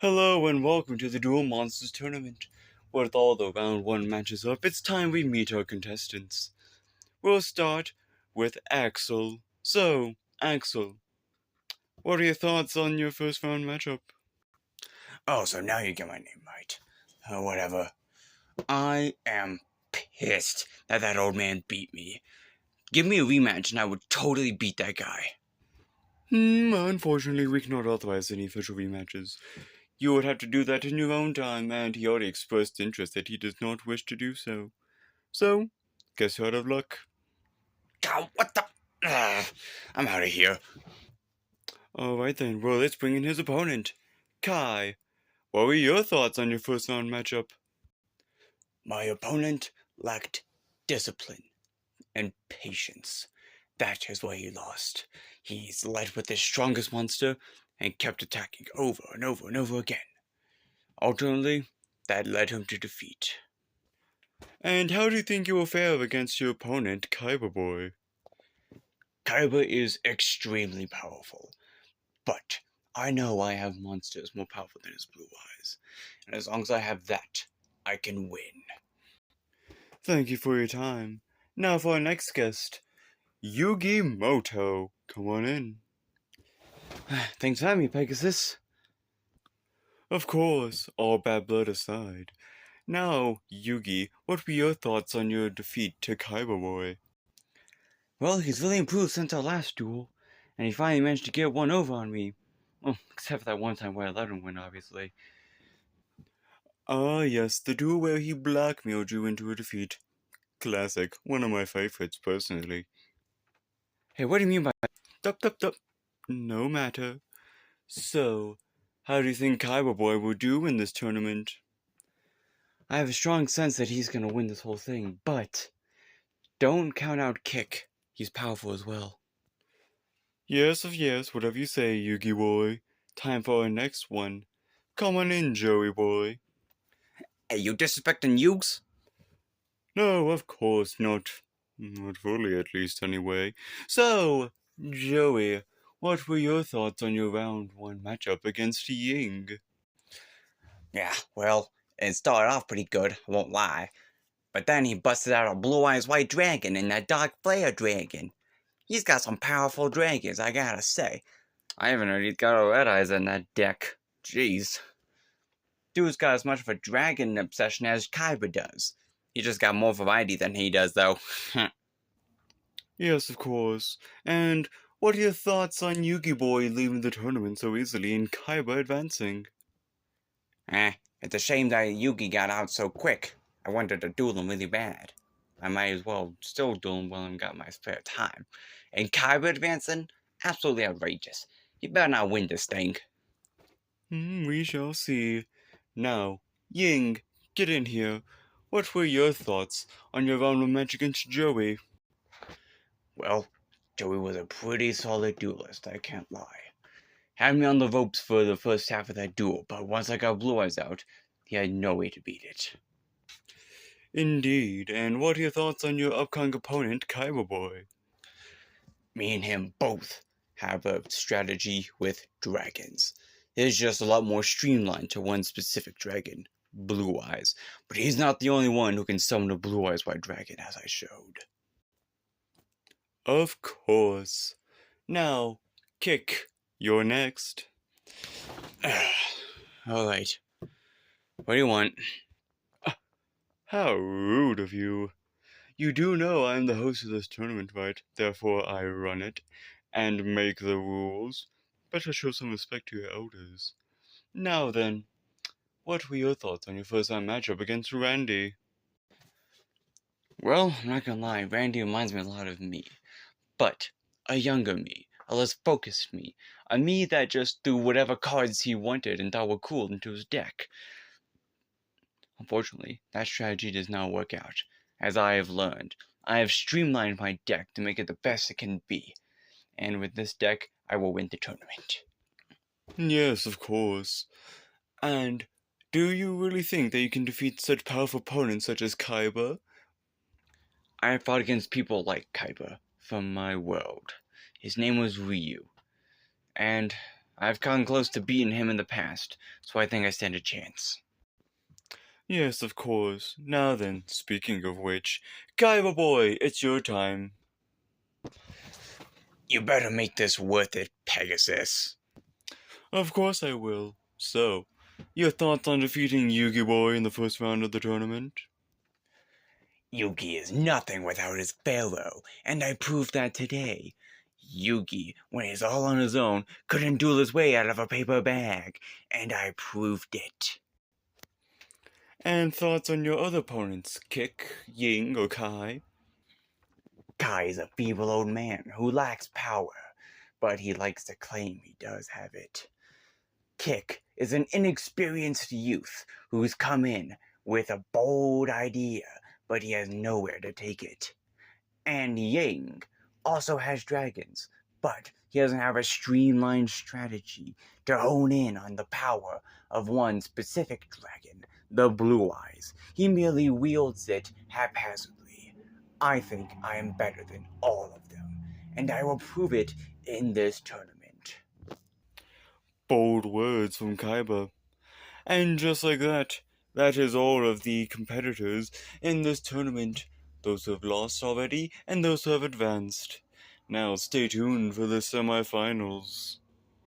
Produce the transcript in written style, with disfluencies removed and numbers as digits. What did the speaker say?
Hello and welcome to the Duel Monsters Tournament. With all the round 1 matches up, it's time we meet our contestants. We'll start with Axel. So, Axel, what are your thoughts on your first round matchup? Oh, so now you get my name right. Whatever. I am pissed that old man beat me. Give me a rematch and I would totally beat that guy. Unfortunately, we cannot authorize any official rematches. You would have to do that in your own time, and he already expressed interest that he does not wish to do so. So, guess you're out of luck. God, what the? I'm out of here. Alright then, well, let's bring in his opponent. Kai, what were your thoughts on your first round matchup? My opponent lacked discipline and patience. That is why he lost. He's led with his strongest monster and kept attacking over and over and over again. Ultimately, that led him to defeat. And how do you think you will fare against your opponent, Kyber Boy? Kaiba is extremely powerful, but I know I have monsters more powerful than his blue eyes, and as long as I have that, I can win. Thank you for your time. Now for our next guest, Yugi Moto. Come on in. Thanks for having me, Pegasus. Of course, all bad blood aside. Now, Yugi, what were your thoughts on your defeat to Kyber Boy? Well, he's really improved since our last duel, and he finally managed to get one over on me. Well, except for that one time where I let him win, obviously. Ah, yes, the duel where he blackmailed you into a defeat. Classic, one of my favorites, personally. Hey, what do you mean by... Dup, dup, dup. No matter. So, how do you think Kyber Boy will do in this tournament? I have a strong sense that he's gonna win this whole thing, but don't count out Kick. He's powerful as well. Yes of yes, whatever you say, Yugi Boy. Time for our next one. Come on in, Joey Boy. Hey, you disrespecting Yugs? No, of course not. Not fully, at least, anyway. So, Joey, what were your thoughts on your round 1 matchup against Ying? Yeah, well, it started off pretty good, I won't lie. But then he busted out a Blue Eyes White Dragon and that Dark Flare Dragon. He's got some powerful dragons, I gotta say. I haven't heard he's got a Red Eyes in that deck. Jeez. Dude's got as much of a dragon obsession as Kaiba does. He just got more variety than he does, though. Yes, of course. And what are your thoughts on Yugi Boy leaving the tournament so easily and Kaiba advancing? It's a shame that Yugi got out so quick. I wanted to duel him really bad. I might as well still duel him while I've got my spare time. And Kaiba advancing? Absolutely outrageous. He better not win this thing. We shall see. Now, Ying, get in here. What were your thoughts on your round of match against Joey? Well, Joey was a pretty solid duelist, I can't lie. Had me on the ropes for the first half of that duel, but once I got Blue Eyes out, he had no way to beat it. Indeed, and what are your thoughts on your upcoming opponent, Kaiba Boy? Me and him both have a strategy with dragons. It's just a lot more streamlined to one specific dragon, Blue Eyes. But he's not the only one who can summon a Blue Eyes White Dragon, as I showed. Of course. Now, Kick, you're next. Alright. What do you want? How rude of you. You do know I'm the host of this tournament, right? Therefore I run it and make the rules. Better show some respect to your elders. Now then, what were your thoughts on your first time matchup against Randy? Well, I'm not gonna lie, Randy reminds me a lot of me. But a younger me, a less focused me, a me that just threw whatever cards he wanted and thought were cool into his deck. Unfortunately, that strategy does not work out. As I have learned, I have streamlined my deck to make it the best it can be. And with this deck, I will win the tournament. Yes, of course. And do you really think that you can defeat such powerful opponents such as Kaiba? I have fought against people like Kaiba from my world. His name was Ryu. And I've come close to beating him in the past, so I think I stand a chance. Yes, of course. Now then, speaking of which, Kaiba boy, it's your time. You better make this worth it, Pegasus. Of course I will. So, your thoughts on defeating Yugi boy in the first round of the tournament? Yugi is nothing without his fellow, and I proved that today. Yugi, when he's all on his own, couldn't duel his way out of a paper bag, and I proved it. And thoughts on your other opponents, Kick, Ying, or Kai? Kai is a feeble old man who lacks power, but he likes to claim he does have it. Kick is an inexperienced youth who's come in with a bold idea, but he has nowhere to take it. And Ying also has dragons, but he doesn't have a streamlined strategy to hone in on the power of one specific dragon, the Blue Eyes. He merely wields it haphazardly. I think I am better than all of them, and I will prove it in this tournament. Bold words from Kaiba. And just like that, that is all of the competitors in this tournament. Those who have lost already, and those who have advanced. Now stay tuned for the semifinals.